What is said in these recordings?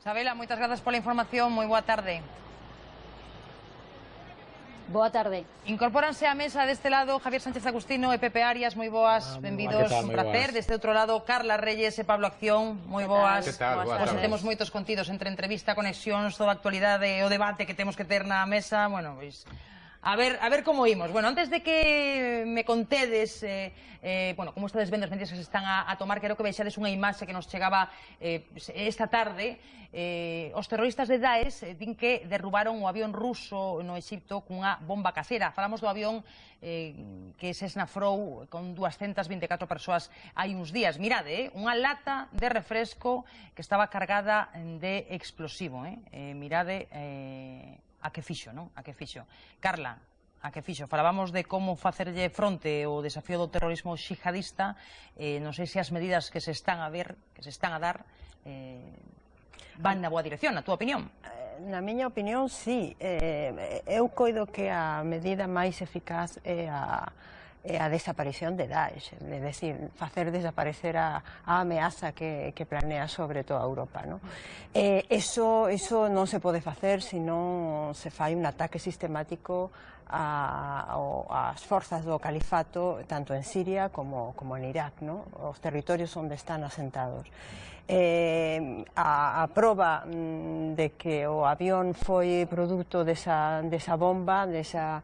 Sabela, moitas grazas pola información, moi boa tarde. Boa tarde. Incorpóranse á mesa deste lado Javier Sánchez Agustino e Pepe Arias, moi boas, benvidos, un placer. Deste outro lado, Carla Reyes e Pablo Acción, moi boas. Hoxe temos moitos contidos entre entrevista, conexións, toda a actualidade, o debate que temos que ter na mesa, bueno, pois... A ver como imos. Bueno, antes de que me contedes bueno, como estades vendo as medidas que se están a tomar, quero que vexades unha imaxe que nos chegaba esta tarde. Os terroristas de Daesh din que derrubaron o avión ruso no Egipto cunha bomba casera. Falamos do avión que se esnafrou con 224 persoas hai uns días. Mirade, unha lata de refresco que estaba cargada de explosivo. Mirade... a que fixo, non? A que fixo. Carla, a que fixo? Falábamos de como facerlle fronte ao desafío do terrorismo xihadista. Non sei se as medidas que se están a ver, que se están a dar, van na boa dirección, na túa opinión? Na miña opinión, sí. Eu coido que a medida máis eficaz é a desaparición de Daesh, é dicir, facer desaparecer a ameaza que planea sobre toda Europa, non? Eso non se pode facer se non se fai un ataque sistemático ás forzas do califato, tanto en Siria como en Irak, non? Os territorios onde están asentados. A proba de que o avión foi produto desa bomba, dese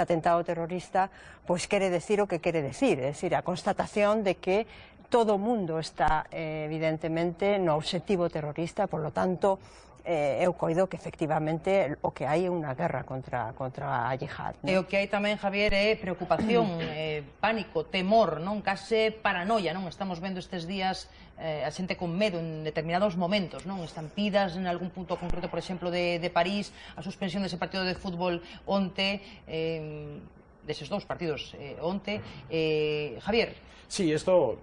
atentado terrorista, pois quere decir o que quere decir, é dicir, a constatación de que todo o mundo está evidentemente no obxectivo terrorista, por lo tanto, eu coido que efectivamente o que hai é unha guerra contra a yihad. E o que hai tamén, Javier, é preocupación, pánico, temor, non? Case paranoia, non? Estamos vendo estes días a xente con medo en determinados momentos, non? Estampidas en algún punto concreto, por exemplo, de París, a suspensión dese partido de fútbol onte, deses dous partidos onte. Javier. Sí, isto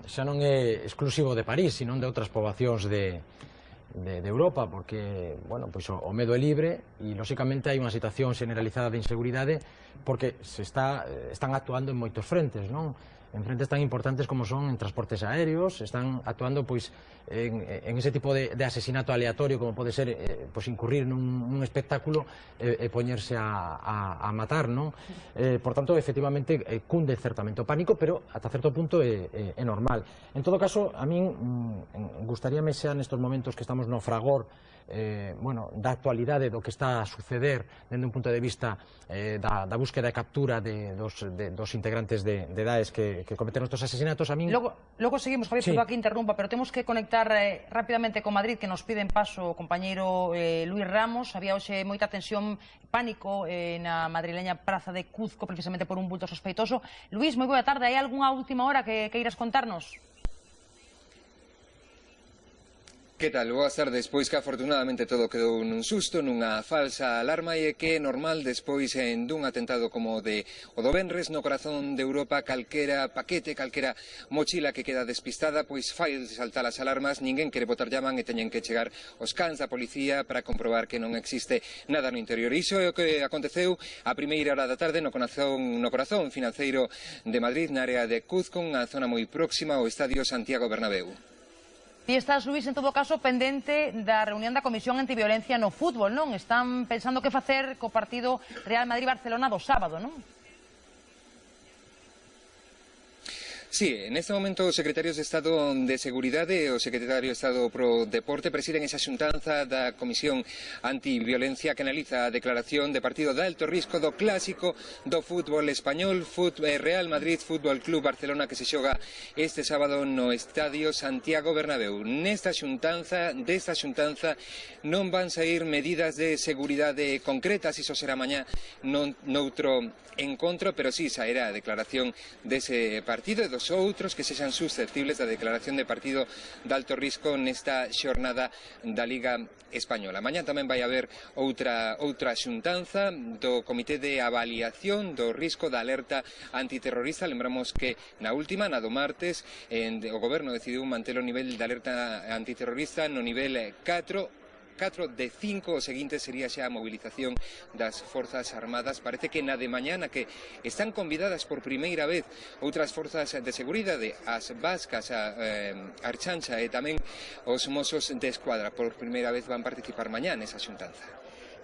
xa non é exclusivo de París, sino de outras poboacións de Europa, porque, bueno, pois o medo é libre e, lóxicamente, hai unha situación generalizada de inseguridade porque están actuando en moitos frentes, non? En frentes tan importantes como son en transportes aéreos, están actuando pois en ese tipo de asesinato aleatorio como pode ser pois incurrir nun espectáculo e poñerse a matar, non? Por tanto, efectivamente, cunde certamente o pánico, pero ata certo punto é normal. En todo caso, a min gustaríame xa nestes momentos que estamos no fragor da actualidade do que está a suceder dende un punto de vista da búsqueda e captura dos integrantes de Daesh que cometeron estos asesinatos. A min... Logo seguimos, Javier, pero aquí interrumpa, pero temos que conectar rapidamente con Madrid, que nos piden paso o compañeiro Luís Ramos. Había hoxe moita tensión, pánico na madrileña Praza de Cuzco, precisamente por un bulto sospeitoso. Luís, moi boa tarde, hai algunha última hora que queiras contarnos? Que tal? Boas tardes. Pois que afortunadamente todo quedou nun susto, nunha falsa alarma, e que é normal despois dun atentado como o do venres no corazón de Europa, calquera paquete, calquera mochila que queda despistada, pois fai saltar as alarmas, ninguén quere botar llaman e teñen que chegar os cans da policía para comprobar que non existe nada no interior. Iso é o que aconteceu a primeira hora da tarde no corazón financeiro de Madrid, na área de Cuzco, unha zona moi próxima ao estadio Santiago Bernabéu. E estás, Luís, en todo caso, pendente da reunión da Comisión Antiviolencia no fútbol, non? Están pensando que facer co partido Real Madrid-Barcelona do sábado, non? Sí, en este momento os secretarios de Estado de Seguridade e o secretario de Estado pro Deporte presiden esa xuntanza da Comisión Antiviolencia que analiza a declaración de partido de alto risco do clásico do fútbol español, Real Madrid Fútbol Club Barcelona, que se xoga este sábado no estadio Santiago Bernabéu. Desta xuntanza non van sair medidas de seguridade concretas, iso será mañá noutro encontro, pero sí saerá a declaración dese partido e dos outros que sexan susceptibles da declaración de partido de alto risco nesta xornada da Liga Española. Mañá tamén vai haber outra xuntanza do Comité de Avaliación do Risco da Alerta Antiterrorista. Lembramos que na última, na do martes, o Goberno decidiu manter o nivel de alerta antiterrorista no nivel 4, 4 de 5 os seguintes sería xa a mobilización das Forzas Armadas. Parece que na de mañana que están convidadas por primeira vez outras forzas de seguridade, as vascas, a Archancha e tamén os Mossos de Escuadra. Por primeira vez van participar mañá nesa xuntanza.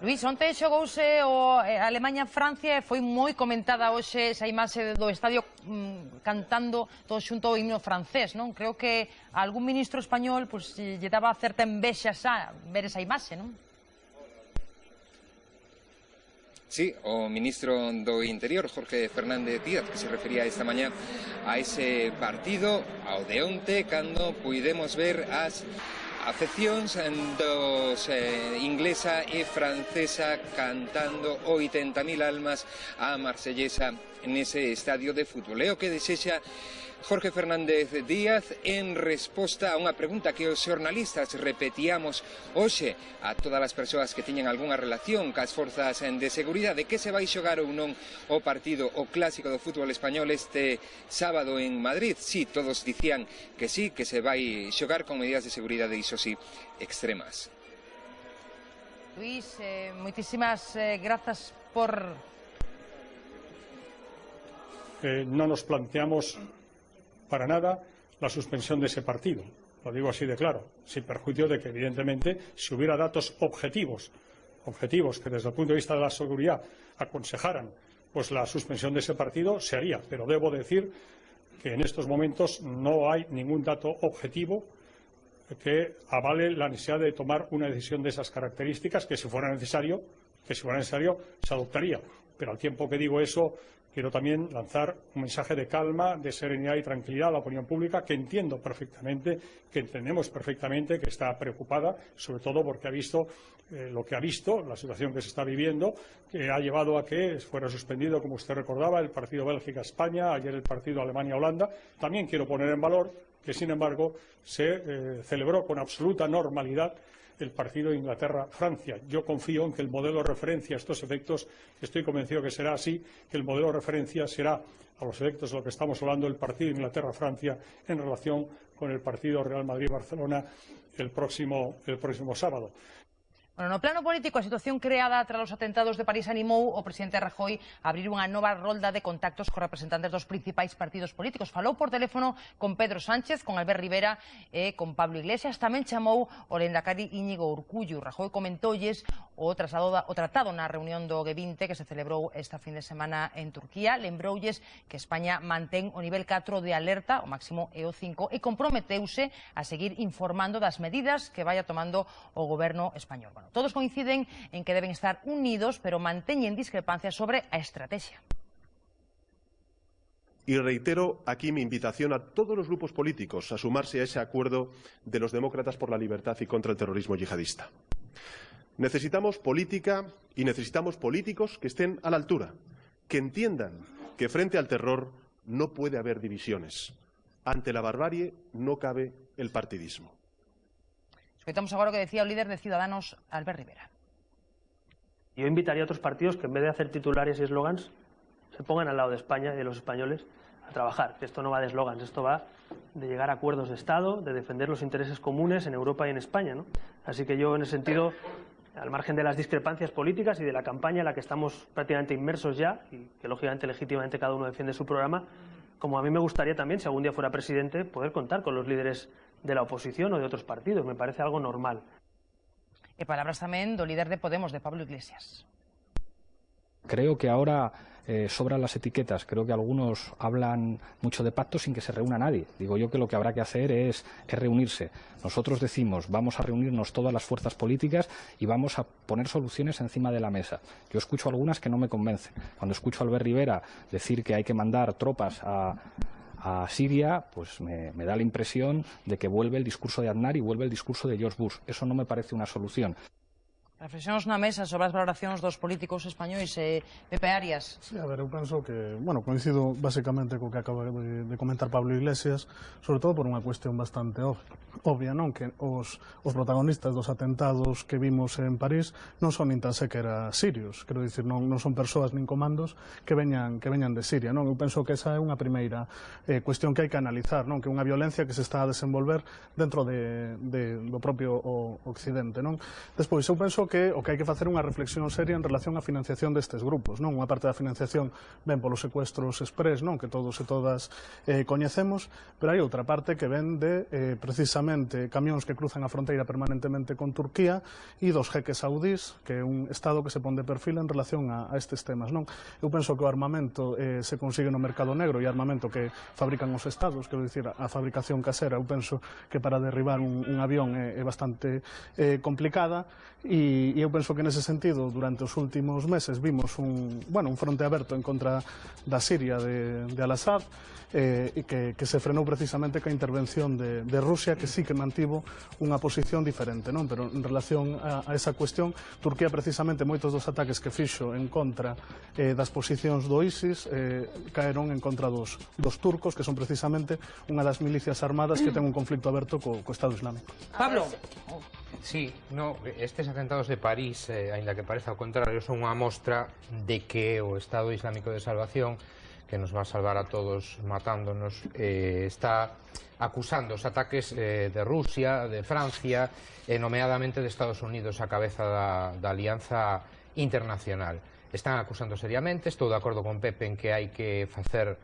Luís, onte xogouse o Alemanha-Francia e foi moi comentada hoxe esa imaxe do estadio cantando todo xunto o himno francés, non? Creo que a algún ministro español lle daba certa envexa xa ver esa imaxe, non? Sí, o ministro do Interior, Jorge Fernández Díaz, que se refería esta mañá a ese partido, ao de onte, cando puidemos ver as afeccións dos inglesa e francesa cantando 80.000 almas a marsellesa nese estadio de fútbol. É o que desexa Jorge Fernández Díaz en resposta a unha pregunta que os xornalistas repetíamos hoxe a todas as persoas que tiñan algunha relación cas forzas de seguridade, que se vai xogar ou non o partido, o clásico do fútbol español este sábado en Madrid. Sí, todos dicían que sí, que se vai xogar con medidas de seguridade, iso sí, extremas. Luís, moitísimas grazas por... No nos planteamos para nada la suspensión de ese partido. Lo digo así de claro, sin perjuicio de que, evidentemente, si hubiera datos objetivos que desde el punto de vista de la seguridad aconsejaran pues la suspensión de ese partido, se haría. Pero debo decir que en estos momentos no hay ningún dato objetivo que avale la necesidad de tomar una decisión de esas características, que si fuera necesario se adoptaría. Pero al tiempo que digo eso, quiero también lanzar un mensaje de calma, de serenidad y tranquilidad a la opinión pública, que entiendo perfectamente, que entendemos perfectamente, que está preocupada, sobre todo porque ha visto lo que ha visto, la situación que se está viviendo, que ha llevado a que fuera suspendido, como usted recordaba, el partido Bélgica-España, ayer el partido Alemania-Holanda. También quiero poner en valor que, sin embargo, se celebró con absoluta normalidad el partido Inglaterra-Francia. Yo confío en que el modelo de referencia a estos efectos, estoy convencido que será así, que el modelo de referencia será, a los efectos de lo que estamos hablando, el partido Inglaterra-Francia en relación con el partido Real Madrid-Barcelona el próximo sábado. Bueno, no plano político, a situación creada tras os atentados de París animou o presidente Rajoy a abrir unha nova rolda de contactos con representantes dos principais partidos políticos. Falou por teléfono con Pedro Sánchez, con Albert Rivera e con Pablo Iglesias. Tamén chamou o lehendakari Íñigo Urkullu. Rajoy comentoulles o tratado na reunión do G20 que se celebrou esta fin de semana en Turquía. Lembroulles que España mantén o nivel 4 de alerta, o máximo é o 5, e comprometeuse a seguir informando das medidas que vaya tomando o goberno español. Bueno, todos coinciden en que deben estar unidos, pero manteñen discrepancias sobre a estrategia. Y reitero aquí mi invitación a todos los grupos políticos a sumarse a ese acuerdo de los demócratas por la libertad y contra el terrorismo yihadista. Necesitamos política y necesitamos políticos que estén a la altura, que entiendan que frente al terror no puede haber divisiones. Ante la barbarie no cabe el partidismo. Escoitamos agora o que decía o líder de Ciudadanos, Albert Rivera. Yo invitaría a otros partidos que en vez de hacer titulares y eslogans se pongan al lado de España y de los españoles a trabajar. Que esto no va de eslogans, esto va de llegar a acuerdos de Estado, de defender los intereses comunes en Europa y en España, ¿no? Así que yo, en ese sentido, al margen de las discrepancias políticas y de la campaña en la que estamos prácticamente inmersos ya, y que lógicamente, legítimamente, cada uno defiende su programa, como a mí me gustaría también, si algún día fuera presidente, poder contar con los líderes de la oposición o de otros partidos. Me parece algo normal. E palabras tamén do líder de Podemos, de Pablo Iglesias. Creo que ahora sobran las etiquetas. Creo que algunos hablan mucho de pacto sin que se reúna nadie. Digo yo que lo que habrá que hacer es reunirse. Nosotros decimos, vamos a reunirnos todas las fuerzas políticas y vamos a poner soluciones encima de la mesa. Yo escucho algunas que no me convencen. Cuando escucho a Albert Rivera decir que hay que mandar tropas a Siria, pues me da la impresión de que vuelve el discurso de Aznar y vuelve el discurso de George Bush. Eso no me parece una solución. Reflexións na mesa sobre as valoracións dos políticos españois. Pepe Arias. Sí, a ver, eu penso que, bueno, coincido basicamente co que acaba de comentar Pablo Iglesias, sobre todo por unha cuestión bastante obvia, non? Que os protagonistas dos atentados que vimos en París non son nin tan sequera sirios, quero dicir, non son persoas nin comandos que veñan de Siria, non? Eu penso que esa é unha primeira cuestión que hai que analizar, non? Que unha violencia que se está a desenvolver dentro do propio Occidente, non? Despois, eu penso que o que hai que facer unha reflexión seria en relación á financiación destes grupos, non? Unha parte da financiación ven polos secuestros express, non? Que todos e todas coñecemos, pero hai outra parte que ven de precisamente camións que cruzan a fronteira permanentemente con Turquía e dos jeques saudís, que é un estado que se pon de perfil en relación a estes temas, non? Eu penso que o armamento se consigue no mercado negro e armamento que fabrican os estados, quero dicir, a fabricación casera, eu penso que para derribar un avión é bastante complicada. E eu penso que nese sentido durante os últimos meses vimos un fronte aberto en contra da Siria de Al-Assad e que se frenou precisamente ca intervención de Rusia, que sí que mantivo unha posición diferente, non? Pero en relación a esa cuestión, Turquía precisamente moitos dos ataques que fixo en contra das posicións do ISIS caeron en contra dos turcos, que son precisamente unha das milicias armadas que ten un conflicto aberto co Estado Islámico. Pablo. Sí, estes atentados de París, aínda que pareza ao contrario, son unha mostra de que o Estado Islámico de Salvación, que nos va a salvar a todos matándonos, está acusando os ataques de Rusia, de Francia, e nomeadamente de Estados Unidos a cabeza da alianza internacional. Están acusando seriamente, estou de acordo con Pepe en que hai que facer,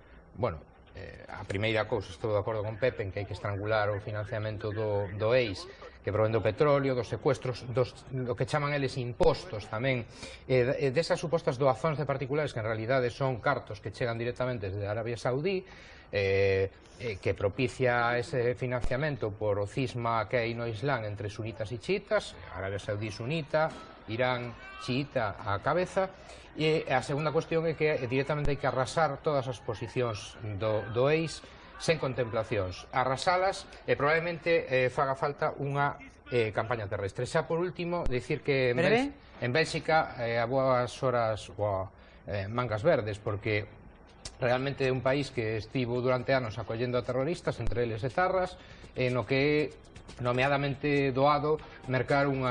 a primeira cousa, estou de acordo con Pepe en que hai que estrangular o financiamento do EIS, que provén do petróleo, dos secuestros, do que chaman eles impostos tamén, desas supostas doazóns de particulares que en realidade son cartos que chegan directamente desde Arabia Saudí, que propicia ese financiamento por o cisma que hai no Islán entre sunitas e chiitas, Arabia Saudí sunita, Irán chiita á cabeza. E a segunda cuestión é que directamente hai que arrasar todas as posicións do EIS sen contemplacións, arrasalas e probablemente faga falta unha campaña terrestre. Xa por último, dicir que en Bélxica a boas horas mangas verdes, porque realmente é un país que estivo durante anos acollendo a terroristas, entre eles etarras, no que é nomeadamente doado mercar un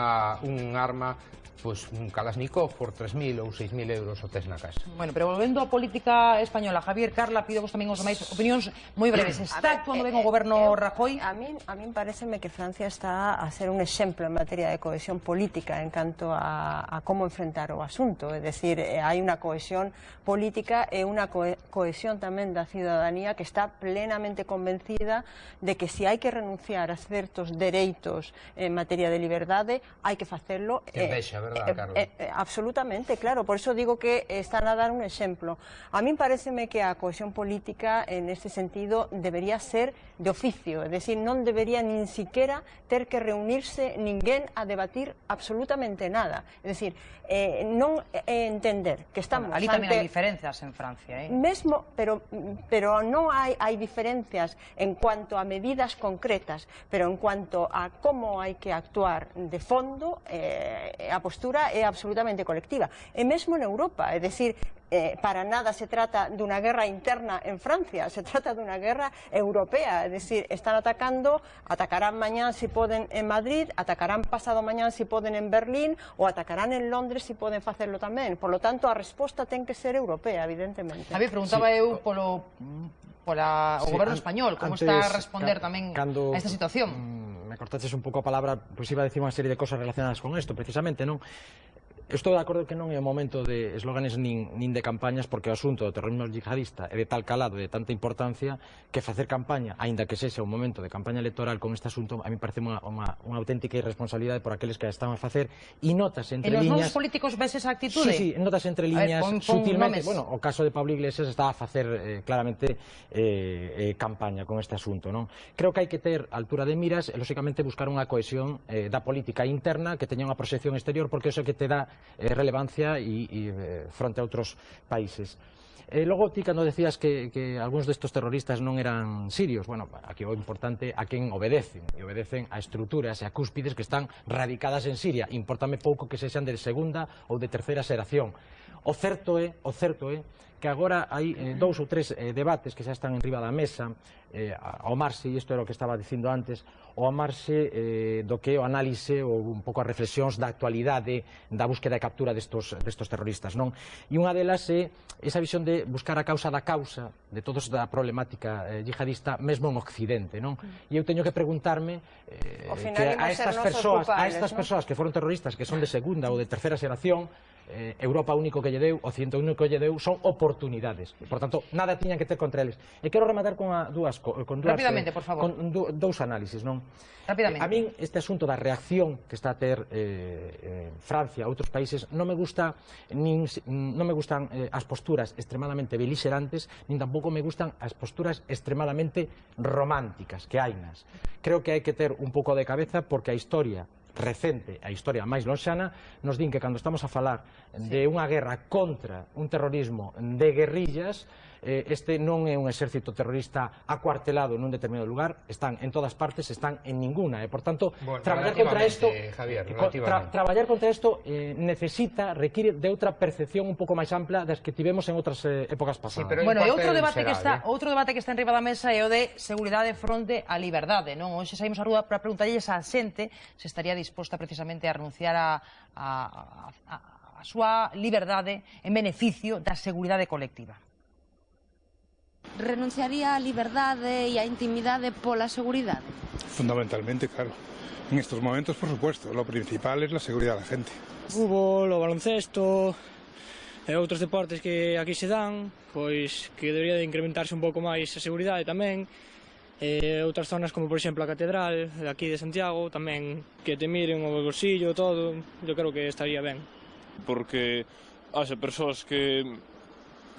arma, un Kalashnikov por 3.000 ou 6.000 euros o tes na casa. Bueno, pero volvendo á política española, Javier, Carla, pido vos tamén os demais opinións moi breves. Está actuando ben o goberno Rajoy? A min pareceme que Francia está a ser un exemplo en materia de cohesión política en canto a como enfrentar o asunto, é dicir, hai unha cohesión política e unha cohesión tamén da ciudadanía que está plenamente convencida de que se hai que renunciar a certos dereitos en materia de liberdade, hai que facelo. Que vexa, verdad, Carlos? Absolutamente, claro, por eso digo que están a dar un exemplo. A min pareceme que a cohesión política en este sentido debería ser de oficio, é dicir, non debería nin siquiera ter que reunirse ninguén a debatir absolutamente nada, é dicir, non entender que estamos ali tamén hai diferenzas en Francia, mesmo, pero non hai diferencias en cuanto a medidas concretas, pero en cuanto a como hai que actuar de fondo, a postura é absolutamente colectiva, e mesmo en Europa, é dicir, para nada se trata dunha guerra interna en Francia, se trata dunha guerra europea, é dicir, están atacarán mañán se poden en Madrid, atacarán pasado mañán se poden en Berlín, ou atacarán en Londres se poden facelo tamén. Por lo tanto, a resposta ten que ser europea, evidentemente. Javi, preguntaba eu polo goberno español, como está a responder tamén a esta situación. Me cortaches un pouco a palabra, pois iba a decir unha serie de cosas relacionadas con isto, precisamente, non? Estou de acordo que non é o momento de eslóganes nin de campañas, porque o asunto do terrorismo yihadista é de tal calado, de tanta importancia, que facer campaña, aínda que sexa un momento de campaña electoral con este asunto, a mí parece unha auténtica irresponsabilidade por aqueles que a están a facer, e notas entre liñas... E nos novos políticos ves esa actitude? Sí, notas entre liñas sutilmente. Bueno, o caso de Pablo Iglesias está a facer claramente campaña con este asunto, non? Creo que hai que ter altura de miras e, lóxicamente, buscar unha cohesión da política interna que teña unha proxección exterior, porque iso é que te dá relevancia e fronte a outros países. Logo, ti cando decías que algúns destes terroristas non eran sirios, bueno, aquí o importante a quen obedecen, e obedecen a estruturas e a cúspides que están radicadas en Siria. Importame pouco que sexan de segunda ou de terceira xeración. O certo é que agora hai 2 ou 3 debates que xa están en riba da mesa, ao marxe, e isto era o que estaba dicindo antes, ao marxe do que é o análise ou un pouco as reflexións da actualidade da búsqueda e captura destos terroristas, non? E unha delas é esa visión de buscar a causa da causa de toda a problemática yihadista mesmo en Occidente, non? E eu teño que preguntarme que a estas persoas que foron terroristas, que son de segunda ou de terceira xeración, Europa o único que lle deu, Occidente o único que lle deu son oportunidades. Por tanto, nada tiñan que ter contra eles. E quero rematar con rapidamente, por favor. Con dous análisis, non? Rapidamente. A min este asunto da reacción que está a ter Francia e outros países non me gustan as posturas extremadamente beligerantes, nin tampouco me gustan as posturas extremadamente románticas que hainas. Creo que hai que ter un pouco de cabeza porque a historia recente, a historia máis lonxana, nos din que cando estamos a falar de unha guerra contra un terrorismo de guerrillas, este non é un exército terrorista acuartelado nun determinado lugar, están en todas partes, están en ninguna, e por tanto, traballar contra isto require de outra percepción un pouco máis ampla das que tivemos en outras épocas pasadas. Bueno, e outro debate que está en riba da mesa é o de seguridade fronte á liberdade, non? Hoxe saímos á rúa para preguntarlles á xente se estaría disposta precisamente a renunciar a súa liberdade en beneficio da seguridade colectiva. Renunciaría á liberdade e á intimidade pola seguridade? Fundamentalmente, claro. En estos momentos, por supuesto, lo principal es la seguridad de la gente. Fútbol, o baloncesto e outros deportes que aquí se dan, pois que debería de incrementarse un pouco máis a seguridade tamén. Outras zonas como, por exemplo, a Catedral de aquí de Santiago, tamén que te miren o bolsillo, todo, eu creo que estaría ben. Porque haxe persoas que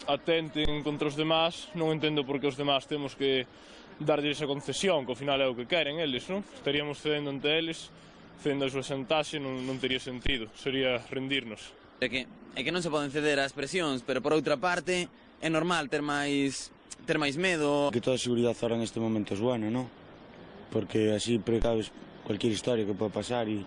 atenten contra os demás, non entendo por que os demás temos que darlle esa concesión, que ao final é o que queren eles, non? Estaríamos cedendo ante eles, cedendo a súa xantaxe, non tería sentido, sería rendirnos. É que non se poden ceder ás presións, pero por outra parte é normal ter máis medo. Que toda a seguridade ahora en este momento é buena, non? Porque así precaves cualquier historia que pode pasar e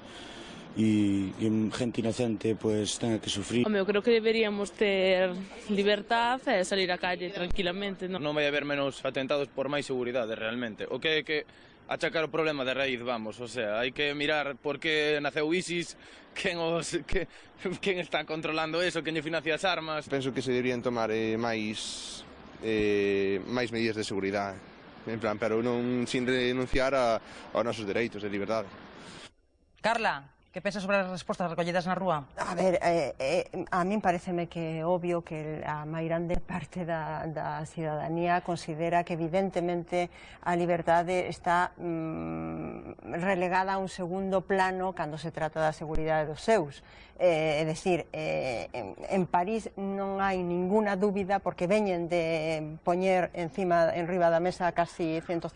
gente inocente pues tenga que sufrir. Eu creo que deberíamos ter libertad e salir á calle tranquilamente. Non vai haber menos atentados por máis seguridade realmente. O que é que achacar o problema de raíz, vamos, o sea, hai que mirar por que naceu ISIS, quen está controlando eso, quen lle financia as armas. Penso que se deberían tomar máis medidas de seguridade, en plan, pero non sin renunciar aos nosos dereitos de liberdade. Carla, que pensas sobre as respostas recollidas na rúa? A ver, a min pareceme que é obvio que a mairande parte da cidadanía considera que evidentemente a liberdade está relegada a un segundo plano cando se trata da seguridade dos seus. É dicir, en París non hai ninguna dúbida porque veñen de poñer en riba da mesa casi 150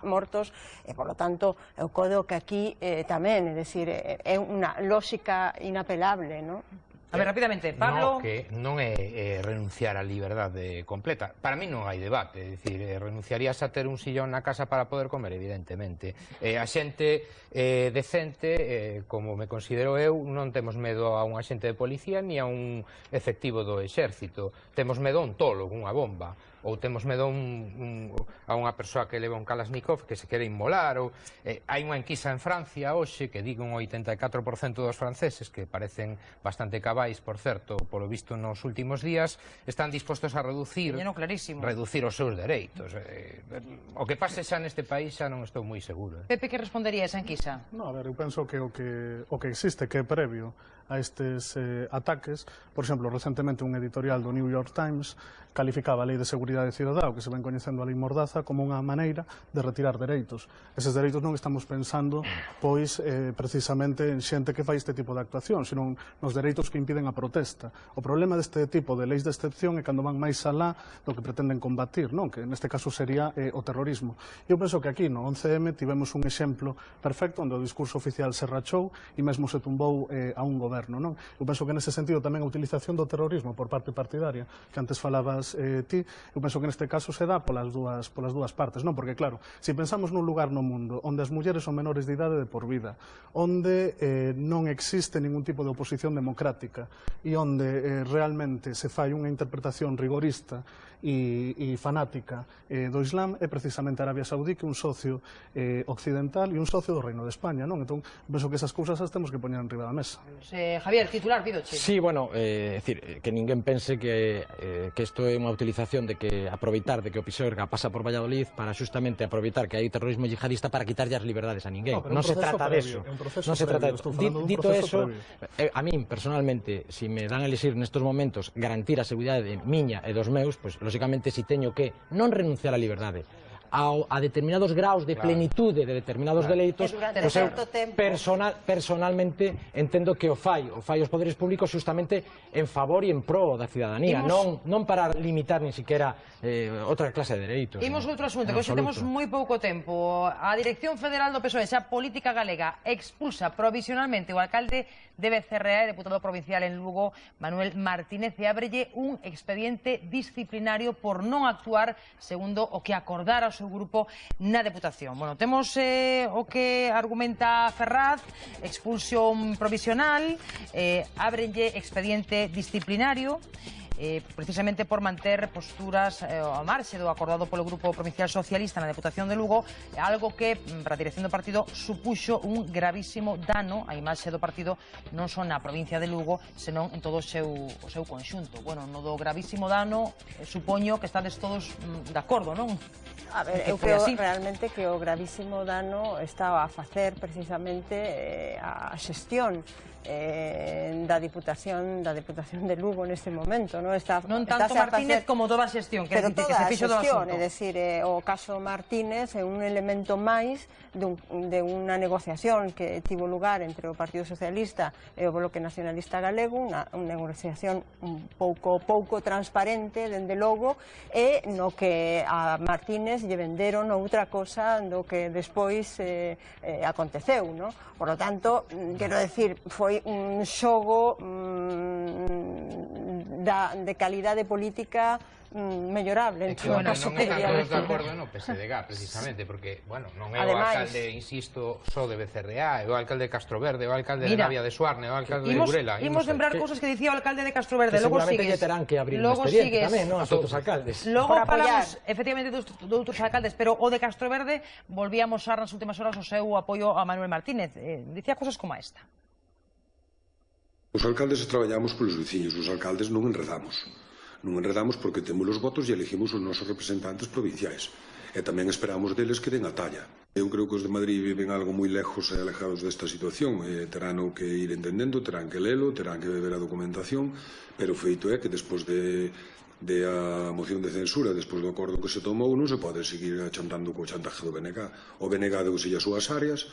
mortos e, por lo tanto, eu codo que aquí tamén, é dicir, é unha lógica inapelable, non? A ver, rapidamente, Pablo... Que non é renunciar á liberdade completa. Para mí non hai debate, é dicir, renunciarías a ter un sillón na casa para poder comer, evidentemente. A xente decente, como me considero eu, non temos medo a un axente de policía ni a un efectivo do exército. Temos medo a un tolo, unha bomba. Ou temos medo a unha persoa que leva un Kalashnikov que se quere inmolar. Hai unha enquisa en Francia hoxe que diga un 84% dos franceses, que parecen bastante cabais, por certo, polo visto nos últimos días, están dispostos a reducir os seus dereitos. O que pase xa neste país xa non estou moi seguro. Pepe, que respondería esa enquisa? No, a ver, eu penso que o que existe, que é previo a estes ataques, por exemplo, recentemente un editorial do New York Times calificaba a Lei de Seguridade seguridade cidadá, o que se ven coñecendo a lei Mordaza como unha maneira de retirar dereitos. Eses dereitos non estamos pensando, pois, precisamente en xente que fai este tipo de actuación, sino nos dereitos que impiden a protesta. O problema deste tipo de leis de excepción é cando van máis alá do que pretenden combatir, non? Que neste caso sería o terrorismo. Eu penso que aquí no 11M tivemos un exemplo perfecto onde o discurso oficial se rachou e mesmo se tumbou a un goberno, non? Eu penso que nese sentido tamén a utilización do terrorismo por parte partidaria, que antes falabas ti, eu penso que neste caso se dá polas dúas partes, non? Porque claro, se pensamos nun lugar no mundo onde as mulleres son menores de idade de por vida, onde non existe ningún tipo de oposición democrática e onde realmente se fai unha interpretación rigorista e fanática do Islam, é precisamente Arabia Saudí, que é un socio occidental e un socio do Reino de España, non? Entón, penso que esas cousas as temos que poñer enriba da mesa. Javier, titular, pidoche. Sí, bueno, decir, que ninguén pense que isto é unha utilización de que aproveitar de que o Pisuerga pasa por Valladolid para justamente aproveitar que hai terrorismo yihadista para quitarlle as liberdades a ninguén. Non se trata deso. Non se trata deso. Dito eso, a min, personalmente, se me dan a elixir nestes momentos garantir a seguridade miña e dos meus, pois, lógicamente, si teño que non renunciar á liberdade a determinados graus de plenitude de determinados deleitos, pois eu personalmente entendo que o fai os poderes públicos justamente en favor e en pro da cidadanía, non para limitar nin siquiera outra clase de dereitos. Imos outro asunto, que hoxe temos moi pouco tempo. A Dirección Federal do PSOE, xa política galega, expulsa provisionalmente o alcalde de Becerrea e deputado provincial en Lugo, Manuel Martínez, e ábrelle un expediente disciplinario por non actuar segundo o que acordara o seu grupo na Deputación. Bueno, temos o que argumenta Ferraz, expulsión provisional, ábrelle expediente disciplinario, precisamente por manter posturas ao marxe do acordado polo Grupo Provincial Socialista na Deputación de Lugo, algo que, para a dirección do partido, supuxo un gravísimo dano á imaxe do partido non só na provincia de Lugo, senón en todo o seu conxunto. Bueno, no do gravísimo dano, supoño que estades todos de acordo, non? A ver, eu creo realmente que o gravísimo dano está a facer precisamente a xestión da Diputación de Lugo neste momento, non? Non tanto Martínez como toda a xestión, pero toda a xestión, é dicir, o caso Martínez é un elemento máis de unha negociación que tivo lugar entre o Partido Socialista e o Bloque Nacionalista Galego, unha negociación un pouco transparente, dende logo, e no que a Martínez lle venderon outra cosa do que despois aconteceu, non? Por lo tanto, quero decir, foi un xogo de calidade política mellorable. Non estamos de acordo no PSDG, precisamente, porque, bueno, non é o alcalde, insisto, só de Becerreá, é o alcalde de Castroverde, é o alcalde de Navia de Suarne, é o alcalde de Burela. Imos lembrar cousas que dicía o alcalde de Castroverde, logo sigues. Seguramente lle terán que abrir un expediente tamén, non? A outros alcaldes. Logo falamos, efectivamente, de outros alcaldes, pero o de Castroverde volvía a mostrar nas últimas horas o seu apoio a Manuel Martínez. Dicía cousas como esta. Os alcaldes traballamos polos veciños, os alcaldes non enredamos. Non enredamos porque temos os votos e elegimos os nosos representantes provinciais. E tamén esperamos deles que den a talla. Eu creo que os de Madrid viven algo moi lejos e alejados desta situación. Terán que ir entendendo, terán que lelo, terán que ver a documentación, pero o feito é que despois de a moción de censura, despois do acordo que se tomou, non se pode seguir chantando co chantaje do BNG. O BNG deuse as súas áreas,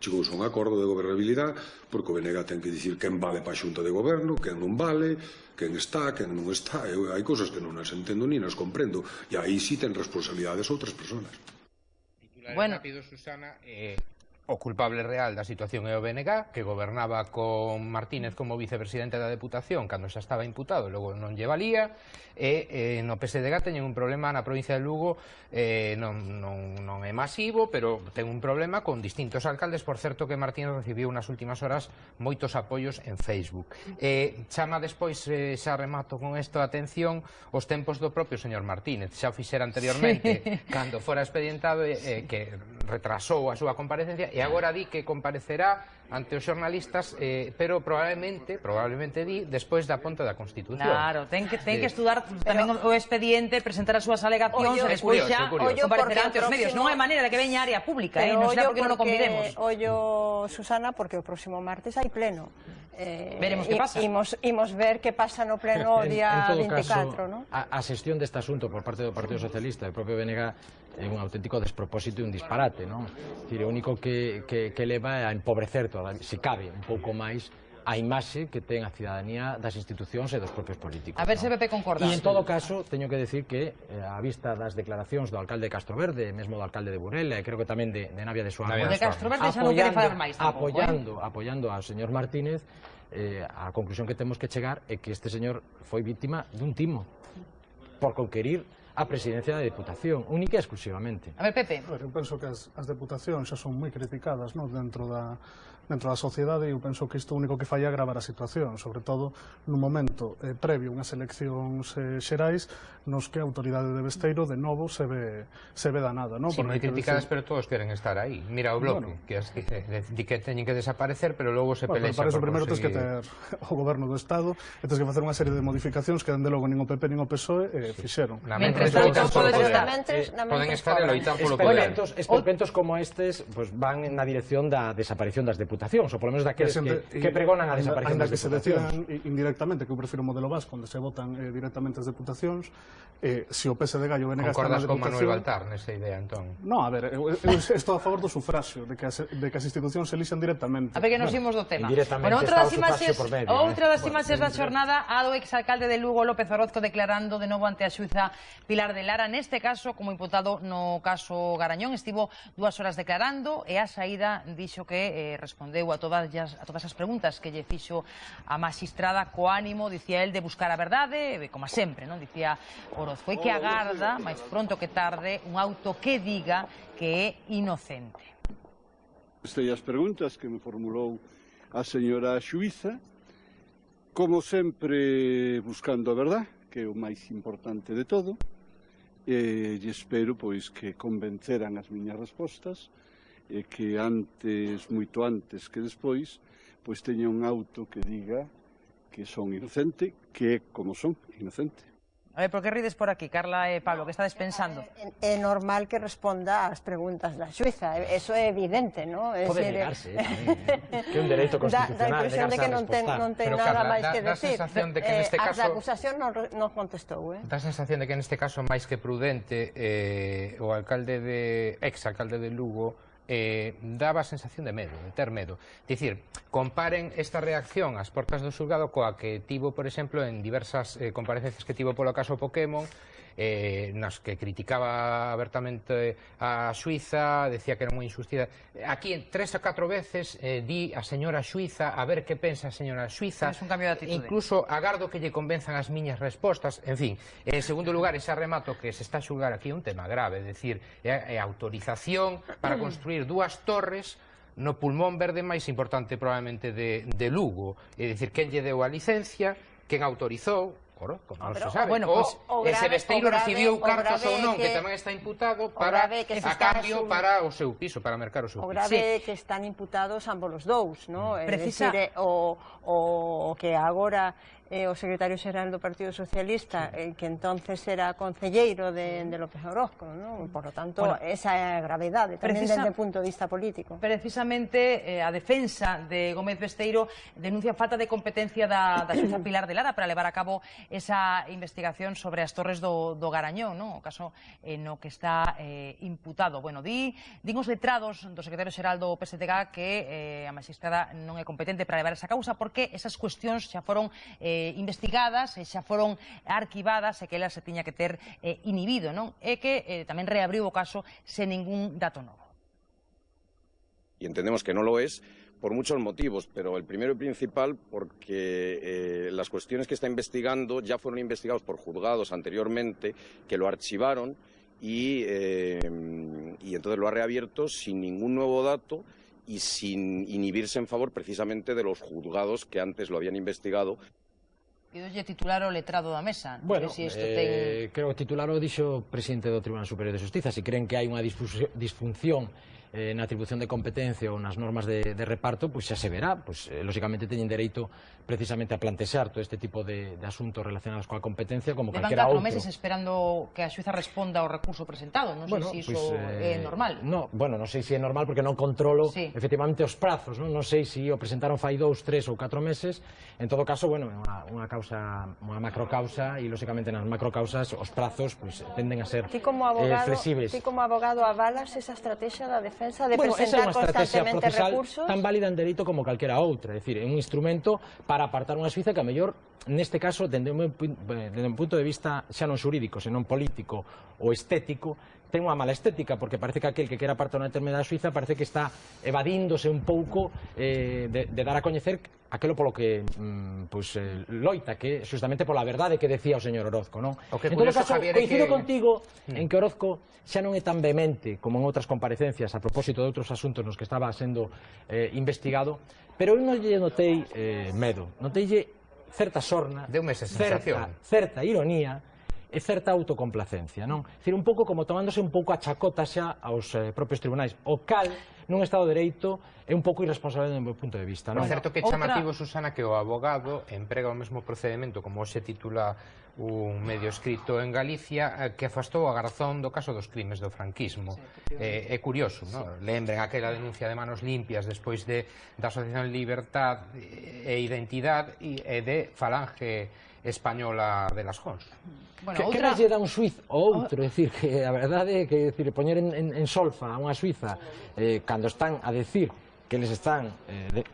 chegouse a un acordo de gobernabilidade, porque o BNG ten que dicir quen vale para a xunta de goberno, quen non vale, quen está, quen non está. Hai cousas que non as entendo ni as comprendo, e aí sí ten responsabilidades outras persoas. Bueno, rápido, Susana, o culpable real da situación é o BNG, que gobernaba con Martínez como vicepresidente da Deputación cando xa estaba imputado, logo non lle valía, e no PSDG teñen un problema na provincia de Lugo, non é masivo, pero ten un problema con distintos alcaldes. Por certo, que Martínez recibiu nas últimas horas moitos apoios en Facebook. Chama despois, xa remato con isto, atención, os tempos do propio señor Martínez. Xa o fixera anteriormente, cando fora expedientado, que retrasou a súa comparecencia, e agora di que comparecerá ante os xornalistas, pero probablemente di, despois da ponte da Constitución. Claro, ten que estudar tamén o expediente, presentar as súas alegacións e despois xa comparecer ante os medios. Non hai maneira de que veña a área pública, non será porque non o convidemos. Ollo, Susana, porque o próximo martes hai pleno. Veremos que pasa. Imos ver que pasa no pleno o día 24, non? A xestión deste asunto por parte do Partido Socialista e do propio BNG é un auténtico despropósito e un disparate, non? O único que leva é a empobrecer, se cabe, un pouco máis a imaxe que ten a cidadanía das institucións e dos propios políticos. A ver se PP concorda. E en todo caso, teño que decir que a vista das declaracións do alcalde de Castroverde, mesmo do alcalde de Burela, e creo que tamén de Navia de Suárez, de Castroverde xa non quere falar máis tampouco, apoiando ao señor Martínez, a conclusión que temos que chegar é que este señor foi víctima dun timo por conquerir a presidencia da Deputación, única e exclusivamente. A ver, Pepe. Eu penso que as deputacións xa son moi criticadas dentro da sociedade, e eu penso que isto único que fai é agravar a situación, sobre todo nun momento previo unhas eleccións xerais nos que a autoridade de Besteiro de novo se ve danada. Si, moi criticadas, pero todos queren estar aí. Mira o Bloque, que teñen que desaparecer, pero logo se pelexa por conseguir... Para iso primeiro tens que ter o goberno do Estado e tens que facer unha serie de modificacións que dende logo nin o PP nin o PSOE fixeron. Poden estar e loitar polo poder. Esperpentos como estes van na dirección da desaparición das deputacións, ou polo menos daqueles que pregonan a desaparición das deputacións. Ainda que se decidan indirectamente, que eu prefiro o modelo vasco, onde se votan directamente as deputacións, se o PSD e o BNG están na deputación... Concordas con Manuel Baltar nesa idea, entón? Non, a ver, eu estou a favor do sufraxio, de que as institucións se elixan directamente. A ver que nos imos do tema. Outra das imaxes da xornada, a do exalcalde de Lugo, López Orozco, declarando de novo ante a xuíza Pilar de Lara. Neste caso, como imputado no caso Garañón, estivo 2 horas declarando e a saída dixo que respondeu a todas as preguntas que lle fixo a magistrada co ánimo, dicía el, de buscar a verdade, como sempre, non? Dicía Orozco, e que agarda, máis pronto que tarde, un auto que diga que é inocente. As preguntas que me formulou a señora xuíza, como sempre buscando a verdade, que é o máis importante de todo, e espero pois que convenceran as miñas respostas e que antes, moito antes que despois, pois teña un auto que diga que son inocente, que é como son, inocente. A ver, por que rides por aquí, Carla e Pablo, que estades pensando? É normal que responda ás preguntas da xuíza, eso é evidente, non? Pode negarse, que é un dereito constitucional, negarse a respostar. Non ten nada máis que decir. Dá sensación de que neste caso... A acusación non contestou, Dá sensación de que neste caso, máis que prudente, o ex-alcalde de Lugo daba a sensación de medo, de ter medo. Dicir, comparen esta reacción ás portas do xulgado coa que tivo, por exemplo, en diversas comparecencias que tivo polo caso Pokémon, nas que criticaba abertamente a Suiza, decía que era moi injusticia. Aquí 3 ou 4 veces di a señora Suiza, a ver que pensa a señora Suiza. É un cambio de atitude. Incluso agardo que lle convenzan as miñas respostas. En fin, en segundo lugar, ese remato que se está a xulgar aquí é un tema grave, é dicir, é autorización para construir 2 torres no pulmón verde máis importante probablemente de Lugo. É dicir, quen lle deu a licencia, quen autorizou, non se sabe. Se Besteiro recibiu cartos ou non, que tamén está imputado a cambio para o seu piso, para mercar o seu piso. O grave é que están imputados ambos os dous, non? Precisa o que agora o secretario xeral do Partido Socialista, que entonces era concelleiro de López Orozco, non? Por lo tanto, esa é a gravedade, tamén desde o punto de vista político. Precisamente, a defensa de Gómez Besteiro denuncia falta de competencia da xuíza Pilar de Lara para levar a cabo esa investigación sobre as torres do Garañón, non? O caso no que está imputado. Bueno, din os letrados do secretario xeral do PSDG que a magistrada non é competente para levar esa causa porque esas cuestións xa foron investigadas e xa foron arquivadas e que ela se tiña que ter inhibido, non? E que tamén reabriu o caso sen ningún dato novo. Y entendemos que no lo es por muchos motivos, pero el primero y principal porque las cuestiones que está investigando ya fueron investigados por juzgados anteriormente, que lo archivaron y entonces lo ha reabierto sin ningún nuevo dato y sin inhibirse en favor precisamente de los juzgados que antes lo habían investigado. Pidolle titular o letrado da mesa. Bueno, creo que titular o dixo o presidente do Tribunal Superior de Xustiza. Se creen que hai unha disfunción na atribución de competencia ou nas normas de reparto, pois xa se verá, pois lógicamente teñen dereito precisamente a plantexar todo este tipo de asuntos relacionados coa competencia como calquera outro. Levan 4 meses esperando que a xuíza responda ao recurso presentado, non sei se iso é normal. Non sei se é normal porque non controlo efectivamente os prazos, non sei se o presentaron fai 2, 3 ou 4 meses. En todo caso, é unha macrocausa e lógicamente nas macrocausas os prazos tenden a ser flexibles. Ti como abogado avalas esa estrategia da defensa de presentar constantemente recursos? Tan válida en dereito como calquera outra, é dicir, é un instrumento para apartar unha xuíza que a mellor neste caso, dende un punto de vista xa non xurídico, senón político ou estético, ten unha mala estética, porque parece que aquel que quera apartar unha determinada xuíza parece que está evadíndose un pouco de dar a coñecer aquelo polo que loita, que justamente pola verdade que decía o señor Orozco, non? En todo caso, coincido contigo en que Orozco xa non é tan vehemente como en outras comparecencias a propósito de outros asuntos nos que estaba sendo investigado, pero eu non lle notei medo, noteille certa sorna, certa ironía e certa autocomplacencia, non? É dicir, un pouco como tomándose un pouco a chacota xa aos propios tribunais, o cal nun Estado de Dereito é un pouco irresponsable do meu punto de vista, non? É certo que é chamativo, Susana, que o abogado emprega o mesmo procedimento, como se titula un medio escrito en Galicia, que afastou a Garzón do caso dos crimes do franquismo. É curioso, non? Lembren aquela denuncia de Manos Limpias despois da Asociación Libertad e Identidad e de Falange Española de las Jons. Que máis lle dá un suiz ou outro? É dicir, que a verdade é que poñer en solfa a unha suiza cando están a decir que les están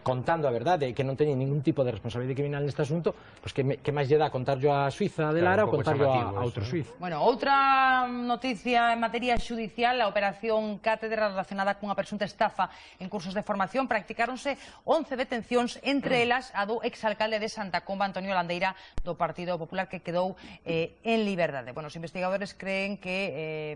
contando a verdade e que non teñen ningún tipo de responsabilidade criminal neste asunto, pois que máis lle dá contarlo a Suiza de Lara ou contarlo a outro suiz. Bueno, outra noticia en materia xudicial, a operación Cátedra relacionada cunha presunta estafa en cursos de formación, practicáronse 11 detencións, entre elas a do exalcalde de Santa Comba, Antonio Landeira, do Partido Popular, que quedou en liberdade. Bueno, os investigadores creen que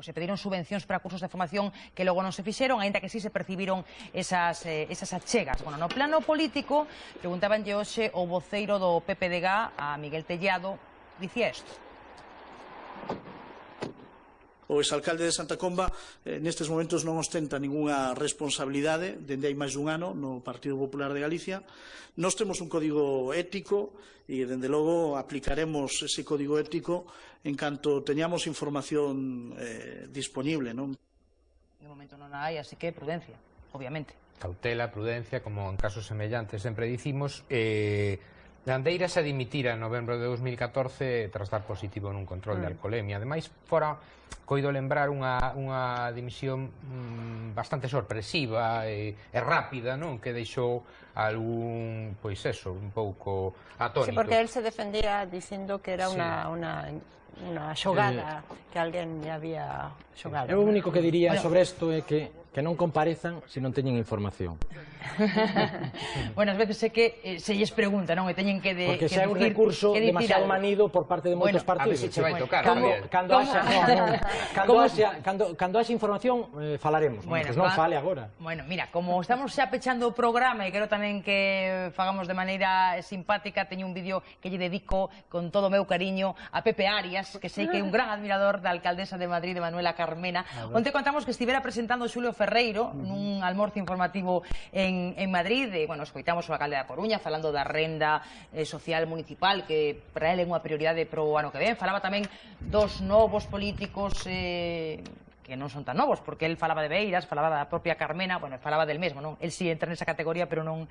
se pediron subvencións para cursos de formación que logo non se fixeron, aínda que sí se percibiron esas achegas. Bueno, no plano político, preguntabanlle hoxe o voceiro do PPDG, a Miguel Tellado, dicía isto. O exalcalde de Santa Comba nestes momentos non ostenta ningunha responsabilidade dende hai máis dun ano no Partido Popular de Galicia. Nós temos un código ético e dende logo aplicaremos ese código ético en canto teñamos información disponible, non? De momento non hai, así que prudencia, obviamente. Cautela, prudencia, como en casos semellantes sempre dicimos. Landeira se dimitira en novembro de 2014 tras dar positivo nun control de alcoholemia. Ademais, fora coido lembrar unha dimisión bastante sorpresiva e rápida, non? Que deixou algún, pois eso, un pouco atónito. Sí, porque él se defendía dicindo que era unha xogada, que alguén lle había xogado. O único que diría sobre isto é que non comparezan se non teñen información. Bueno, ás veces é que se lles pregunta, non? E teñen que decir... Porque xa é un recurso demasiado manido por parte de moitos partidos. A ver se che vai tocar. Cando haxa información, falaremos. Pois non fale agora. Bueno, mira, como estamos xa pechando o programa e quero tamén que fagamos de maneira simpática, teño un vídeo que lle dedico con todo o meu cariño a Pepe Arias, que sei que é un gran admirador da alcaldesa de Madrid, de Manuela Carmena. Onte contamos que estivera presentando Xulio Ferreiro nun almorzo informativo en Madrid, e, bueno, escoitamos o alcalde da Coruña falando da renda social municipal, que para ele é unha prioridade pro ano que ven. Falaba tamén dos novos políticos que non son tan novos, porque el falaba de Beiras, falaba da propia Carmena, bueno, falaba del mesmo, non? El sí entra nesa categoría, pero non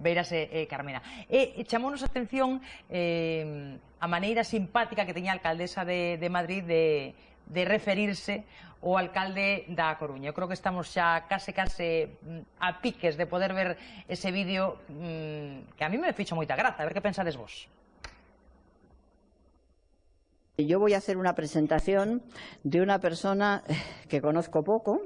Beiras e Carmena. E chamounos a atención a maneira simpática que teña a alcaldesa de Madrid de referirse o alcalde da Coruña. Eu creo que estamos xa case a piques de poder ver ese vídeo que a mí me fixo moita graza. A ver que pensades vos. Yo voy a hacer una presentación de una persona que conozco poco.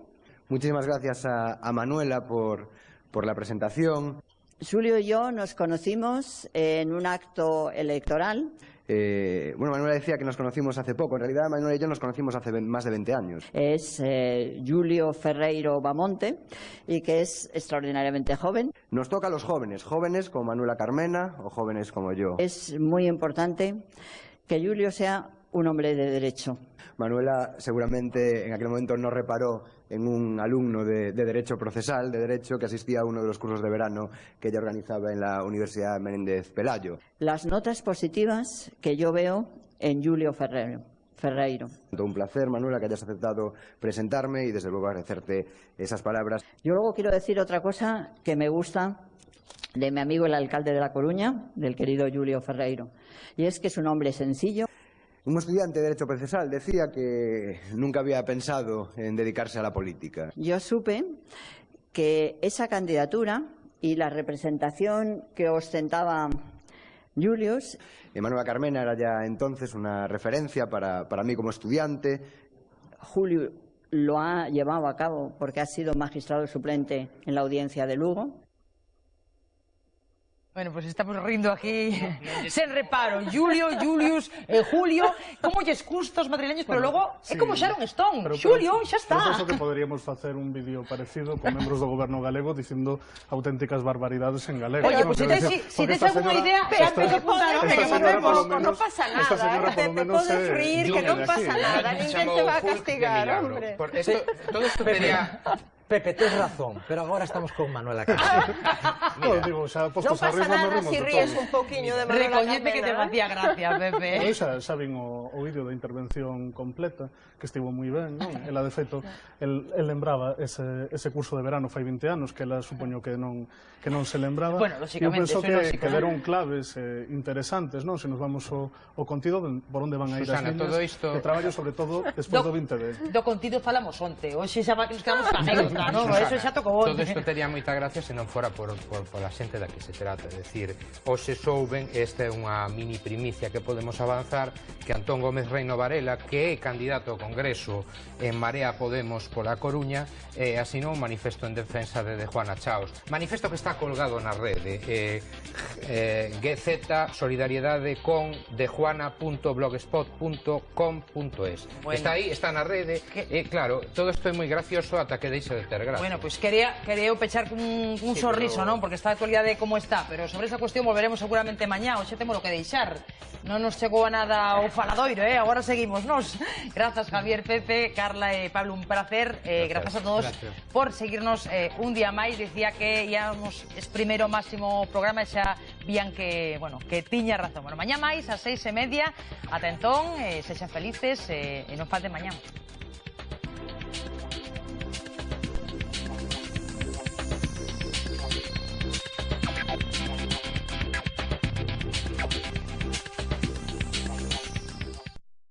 Muchísimas gracias a Manuela por la presentación. Julio y yo nos conocimos en un acto electoral. Bueno, Manuela decía que nos conocimos hace poco. En realidad, Manuela y yo nos conocimos hace más de 20 años. Es Julio Ferreiro Bamonte, y que es extraordinariamente joven. Nos toca a los jóvenes, jóvenes como Manuela Carmena o jóvenes como yo. Es muy importante que Julio sea un hombre de derecho. Manuela seguramente en aquel momento no reparó en un alumno de Derecho Procesal, de Derecho, que asistía a uno de los cursos de verano que ella organizaba en la Universidad Menéndez Pelayo. Las notas positivas que yo veo en Julio Ferreiro. Un placer, Manuela, que hayas aceptado presentarme y desde luego agradecerte esas palabras. Yo luego quiero decir otra cosa que me gusta de mi amigo el alcalde de La Coruña, del querido Julio Ferreiro, y es que es un hombre sencillo. Un estudiante de Derecho Procesal decía que nunca había pensado en dedicarse a la política. Yo supe que esa candidatura y la representación que ostentaba Julius... Manuela Carmena era ya entonces una referencia para mí como estudiante. Julio lo ha llevado a cabo porque ha sido magistrado suplente en la audiencia de Lugo. Bueno, pues estamos rindo aquí sen reparo. Julio, Julius, Julio, como lles custos madrileños, pero logo é como Sharon Stone. Julio, xa está. Eu penso que poderíamos facer un vídeo parecido con membros do goberno galego dicindo auténticas barbaridades en galego. Oye, pues si tes alguna idea, antes de apuntar, non pasa nada, te podes rir, que non pasa nada, ninguén te va a castigar, hombre. Todo esto tenía... Pepe, tens razón, pero agora estamos con Manuela Carmena. Non pasa nada si ríes un pouquiño de Manuela Carmena. Recoñete que te facía gracia, Pepe. Xa vin o vídeo da intervención completa, que estivo moi ben, non? Ela, de feito, el lembraba ese curso de verano fai 20 anos, que ela supoño que non se lembraba. Bueno, lógicamente, eu penso que deron claves interesantes, non? Se nos vamos ao contido, por onde van a ir as liñas, que traballo sobre todo despois do 20 de... Do contido falamos onte, hoxe xa nos quedamos con anécdota. No, eso xa tocou onte. Todo isto tería moita gracia se non fora por a xente da que se trata. É dicir, hoxe souben, esta é unha mini primicia que podemos avanzar, que Antón Gómez Reino Varela, que é candidato ao Congreso en Marea Podemos pola Coruña, asinou un manifesto en defensa de Juana Chaos. Manifesto que está colgado na rede, GZ solidariedade con dejuana.blogspot.com.es. Está aí, está na rede, e claro, todo isto é moi gracioso ata que deixe de ter gracia. Bueno, pues quería pechar un sorriso, non? Porque está a actualidade como está, pero sobre esa cuestión volveremos seguramente mañá, hoxe temos que deixar. Non nos chegou a nada o faladoiro, agora seguimos nos. Grazas, Javier, Pepe, Carla e Pablo, un placer. Grazas a todos por seguirnos un día máis. Dicía que íamos exprimir o máximo programa e xa vían que, bueno, que tiña razón. Bueno, mañá máis, ás 6:30, ata entón, sexan felices e non falten mañá.